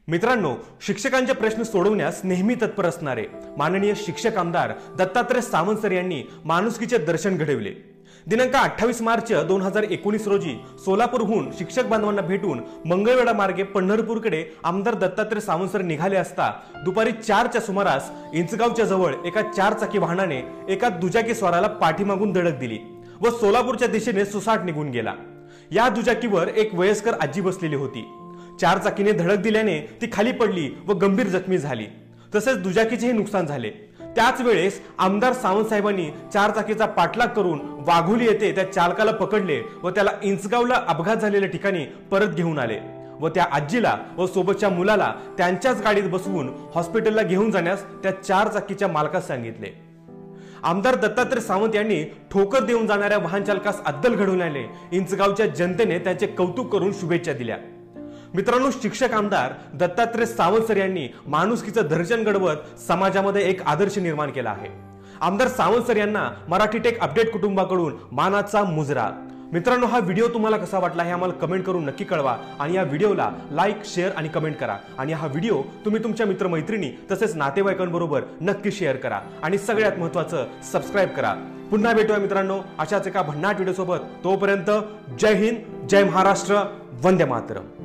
मित्रांनो, शिक्षकांचे प्रश्न सोडवण्यास नेहमी तत्पर असणारे माननीय शिक्षक आमदार दत्तात्रय सावंत सर यांनी माणुसकीचे दर्शन घडविले। दिनांक 28 मार्च 2019 रोजी सोलापूरहून शिक्षक बांधवांना भेटून मंगळवेढा मार्गे पंढरपूरकडे आमदार दत्तात्रय सावंत सर निघाले असता दुपारी 4च्या सुमारास इंचगावच्या जवळ एका 4 चाकी वाहनाने एका दुचाकी स्वाराला पाठीमागून धडक दिली व सोलापूरच्या दिशेने सुसाट निघून गेला। या दुचाकीवर एक वयस्कर आजी बसलेली होती। 4 चाकीने धडक दिल्याने ती खाली पडली व गंभीर जखमी झाली, तसेच दुचाकीचेही नुकसान झाले। त्याच वेळेस आमदार सावंत साहेबांनी 4 चाकीचा पाठलाग करून वाघोली येथे त्या चालकाला पकडले व त्याला इंचगावला अपघात झालेल्या ठिकाणी परत घेऊन आले व त्या आजीला व सोबतच्या मुलाला त्यांच्याच गाडीत बसवून हॉस्पिटलला घेऊन जाण्यास त्या 4 चाकीच्या मालकास सांगितले। आमदार दत्तात्रय सावंत यांनी ठोकर देऊन जाणाऱ्या वाहन चालकास अद्दल घडवल्याने इंचगावच्या जनतेने त्यांचे कौतुक करून शुभेच्छा दिल्या। मित्रांनो, शिक्षक आमदार दत्तात्रय सावंत सर यांनी माणुसकीचं दर्शन घडवत समाजामध्ये एक आदर्श निर्माण केला आहे। आमदार सावंत सर यांना मराठी टेक अपडेट कुटुंबाकडून मानाचा मुजरा। मित्रांनो, हा व्हिडिओ तुम्हाला कसा वाटला हे आम्हाला कमेंट करून नक्की कळवा आणि या व्हिडिओला लाईक, शेअर आणि कमेंट करा आणि हा व्हिडिओ तुम्ही तुमच्या मित्रमैत्रिणी तसेच नातेवाईकांबरोबर नक्की शेअर करा आणि सगळ्यात महत्त्वाचं सबस्क्राइब करा। पुन्हा भेटूया मित्रांनो अशाच एका भन्नाट व्हिडिओ सोबत। तोपर्यंत जय हिंद, जय महाराष्ट्र, वंदे मातरम।